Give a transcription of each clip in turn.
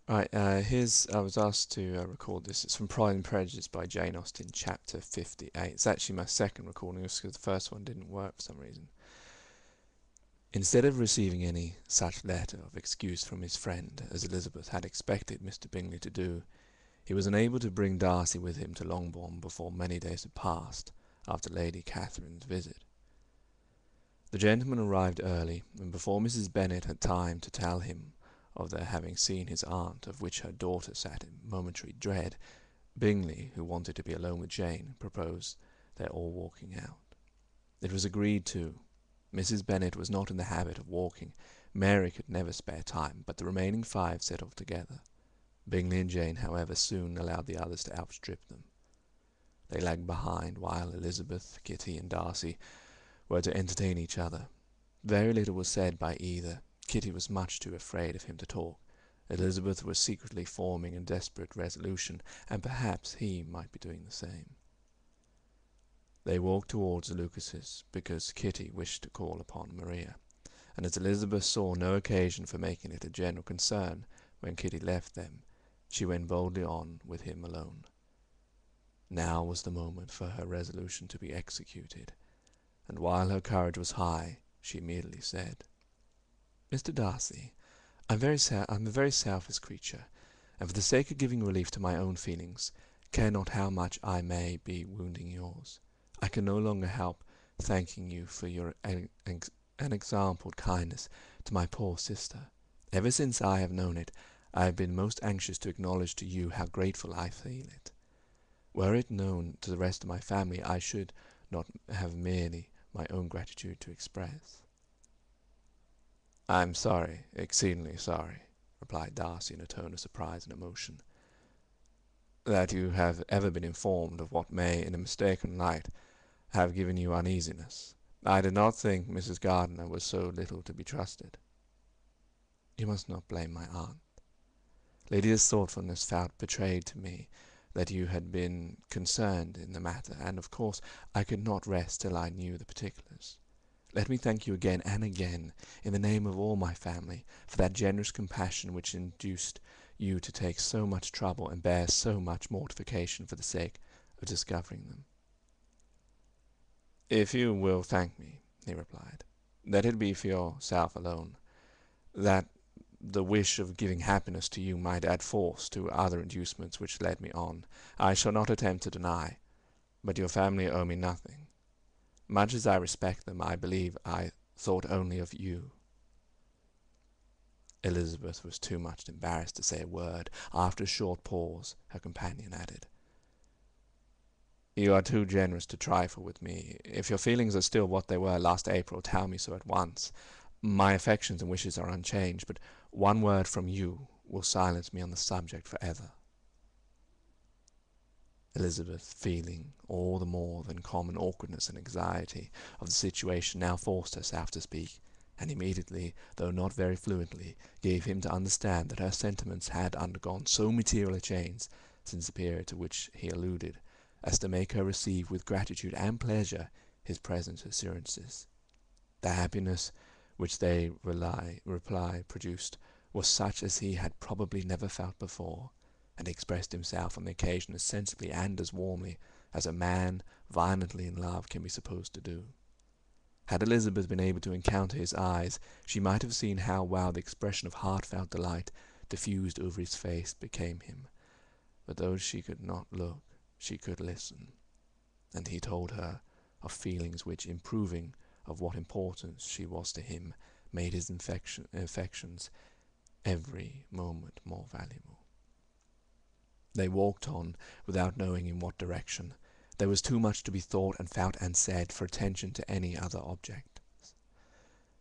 Right, I was asked to record this. It's from Pride and Prejudice by Jane Austen, Chapter 58. It's actually my second recording, just because the first one didn't work for some reason. Instead of receiving any such letter of excuse from his friend as Elizabeth had expected Mr. Bingley to do, he was unable to bring Darcy with him to Longbourn before many days had passed after Lady Catherine's visit. The gentleman arrived early, and before Mrs. Bennet had time to tell him of their having seen his aunt, of which her daughter sat in momentary dread, Bingley, who wanted to be alone with Jane, proposed their all walking out. It was agreed to. Mrs. Bennet was not in the habit of walking. Mary could never spare time, but the remaining five set off together. Bingley and Jane, however, soon allowed the others to outstrip them. They lagged behind, while Elizabeth, Kitty, and Darcy were to entertain each other. Very little was said by either. Kitty was much too afraid of him to talk. Elizabeth was secretly forming a desperate resolution, and perhaps he might be doing the same. They walked towards the Lucases, because Kitty wished to call upon Maria, and as Elizabeth saw no occasion for making it a general concern when Kitty left them, she went boldly on with him alone. Now was the moment for her resolution to be executed, and while her courage was high, she immediately said, "Mr. Darcy, I'm a very selfish creature, and for the sake of giving relief to my own feelings, care not how much I may be wounding yours. I can no longer help thanking you for your unexampled kindness to my poor sister. Ever since I have known it, I have been most anxious to acknowledge to you how grateful I feel it. Were it known to the rest of my family, I should not have merely my own gratitude to express." "I am sorry, exceedingly sorry," replied Darcy in a tone of surprise and emotion, "that you have ever been informed of what may, in a mistaken light, have given you uneasiness. I did not think Mrs. Gardiner was so little to be trusted." "You must not blame my aunt. Lydia's thoughtfulness felt betrayed to me that you had been concerned in the matter, and of course I could not rest till I knew the particulars. Let me thank you again and again, in the name of all my family, for that generous compassion which induced you to take so much trouble and bear so much mortification for the sake of discovering them." "If you will thank me," he replied, "let it be for yourself alone. That the wish of giving happiness to you might add force to other inducements which led me on, I shall not attempt to deny, but your family owe me nothing. Much as I respect them, I believe I thought only of you." Elizabeth was too much embarrassed to say a word. After a short pause, her companion added, "You are too generous to trifle with me. If your feelings are still what they were last April, tell me so at once. My affections and wishes are unchanged, but one word from you will silence me on the subject for ever." Elizabeth, feeling all the more than common awkwardness and anxiety of the situation, now forced herself to speak, and immediately, though not very fluently, gave him to understand that her sentiments had undergone so material a change since the period to which he alluded, as to make her receive with gratitude and pleasure his present assurances. The happiness which they reply produced was such as he had probably never felt before, and expressed himself on the occasion as sensibly and as warmly as a man violently in love can be supposed to do. Had Elizabeth been able to encounter his eyes, she might have seen how well the expression of heartfelt delight diffused over his face became him, but though she could not look, she could listen, and he told her of feelings which, in proving of what importance she was to him, made his affections every moment more valuable. They walked on, without knowing in what direction. There was too much to be thought and felt and said for attention to any other object.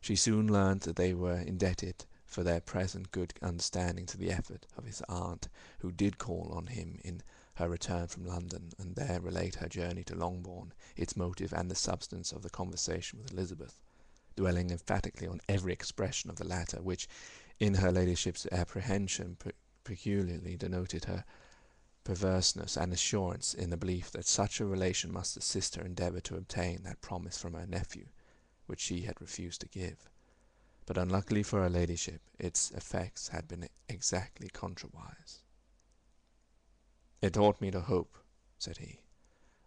She soon learned that they were indebted for their present good understanding to the effort of his aunt, who did call on him in her return from London, and there relate her journey to Longbourn, its motive, and the substance of the conversation with Elizabeth, dwelling emphatically on every expression of the latter, which, in her ladyship's apprehension, peculiarly denoted her perverseness and assurance in the belief that such a relation must assist her endeavour to obtain that promise from her nephew which she had refused to give. but unluckily for her ladyship, its effects had been exactly contrawise. "It taught me to hope," said he,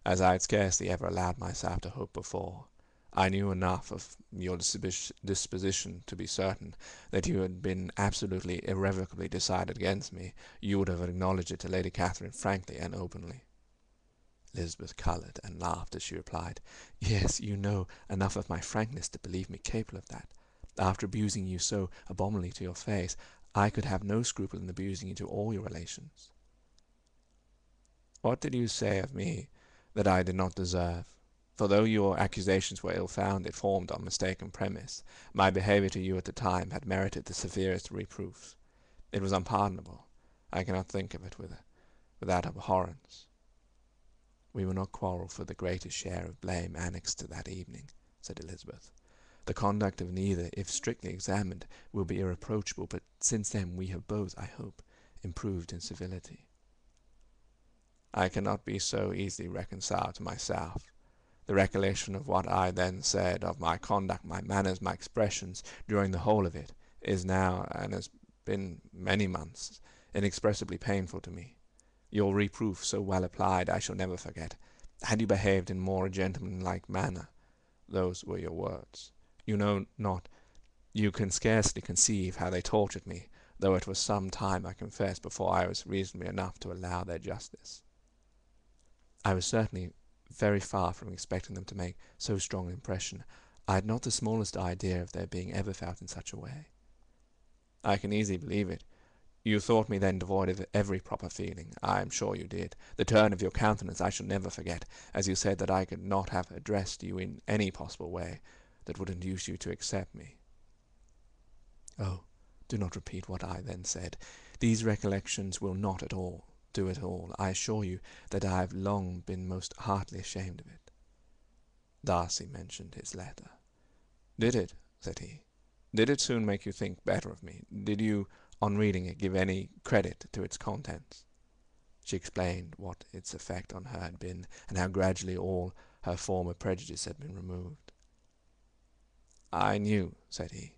"as I had scarcely ever allowed myself to hope before. I knew enough of your disposition to be certain that you had been absolutely, irrevocably decided against me. You would have acknowledged it to Lady Catherine frankly and openly." Elizabeth coloured and laughed as she replied, "Yes, you know enough of my frankness to believe me capable of that. After abusing you so abominably to your face, I could have no scruple in abusing you to all your relations." "What did you say of me that I did not deserve? For though your accusations were ill-founded, formed on mistaken premise, my behaviour to you at the time had merited the severest reproofs. It was unpardonable. I cannot think of it without abhorrence." "We will not quarrel for the greatest share of blame annexed to that evening," said Elizabeth. "The conduct of neither, if strictly examined, will be irreproachable, but since then we have both, I hope, improved in civility." "I cannot be so easily reconciled to myself. The recollection of what I then said, of my conduct, my manners, my expressions, during the whole of it, is now, and has been many months, inexpressibly painful to me. Your reproof, so well applied, I shall never forget. Had you behaved in more a gentlemanlike manner, those were your words. You know not, you can scarcely conceive how they tortured me, though it was some time, I confess, before I was reasonable enough to allow their justice." "I was certainly very far from expecting them to make so strong an impression. I had not the smallest idea of their being ever felt in such a way." "I can easily believe it. You thought me then devoid of every proper feeling. I am sure you did. The turn of your countenance I shall never forget, as you said that I could not have addressed you in any possible way that would induce you to accept me." "Oh, do not repeat what I then said. These recollections will not at all do at all. I assure you that I have long been most heartily ashamed of it." Darcy mentioned his letter. "Did it?" said he. "Did it soon make you think better of me? Did you, on reading it, give any credit to its contents?" She explained what its effect on her had been, and how gradually all her former prejudice had been removed. "I knew," said he,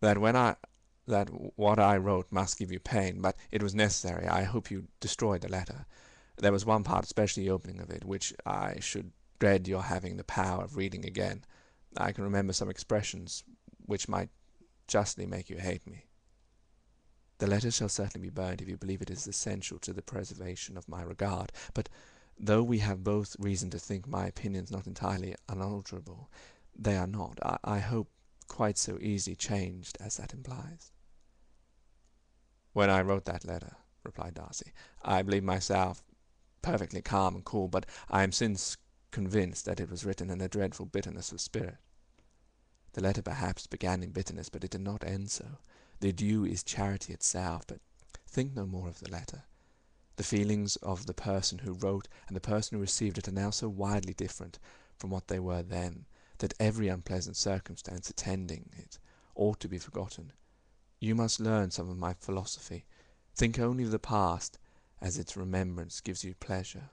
"that what I wrote must give you pain, but it was necessary. I hope you destroyed the letter. There was one part, especially the opening of it, which I should dread your having the power of reading again. I can remember some expressions which might justly make you hate me." "The letter shall certainly be burned if you believe it is essential to the preservation of my regard, but though we have both reason to think my opinions not entirely unalterable, they are not, I hope, quite so easily changed as that implies." "When I wrote that letter," replied Darcy, "I believed myself perfectly calm and cool, but I am since convinced that it was written in a dreadful bitterness of spirit." "The letter perhaps began in bitterness, but it did not end so. The due is charity itself, but think no more of the letter. The feelings of the person who wrote and the person who received it are now so widely different from what they were then, that every unpleasant circumstance attending it ought to be forgotten. You must learn some of my philosophy. Think only of the past, as its remembrance gives you pleasure."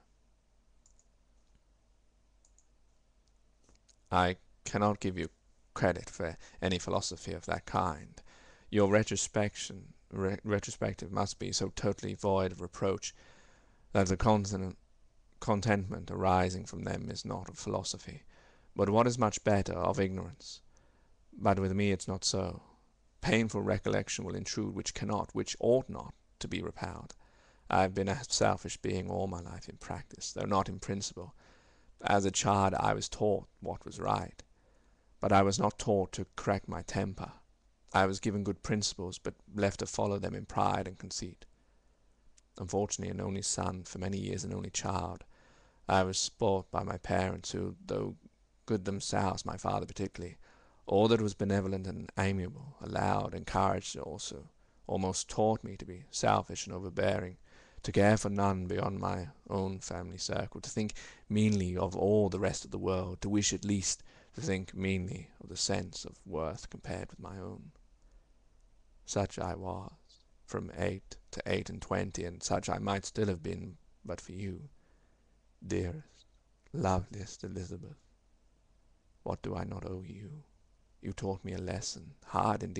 "I cannot give you credit for any philosophy of that kind. Your retrospective must be so totally void of reproach that the contentment arising from them is not of philosophy, but what is much better, of ignorance. But with me it's not so. Painful recollection will intrude which cannot, which ought not, to be repelled. I have been a selfish being all my life in practice, though not in principle. As a child I was taught what was right, but I was not taught to correct my temper. I was given good principles, but left to follow them in pride and conceit. Unfortunately an only son, for many years an only child, I was spoilt by my parents, who, though good themselves, my father particularly, all that was benevolent and amiable, allowed, encouraged also, almost taught me to be selfish and overbearing, to care for none beyond my own family circle, to think meanly of all the rest of the world, to wish at least to think meanly of the sense of worth compared with my own. Such I was, from 8 to 28, and such I might still have been but for you, dearest, loveliest Elizabeth. What do I not owe you? You taught me a lesson, hard indeed,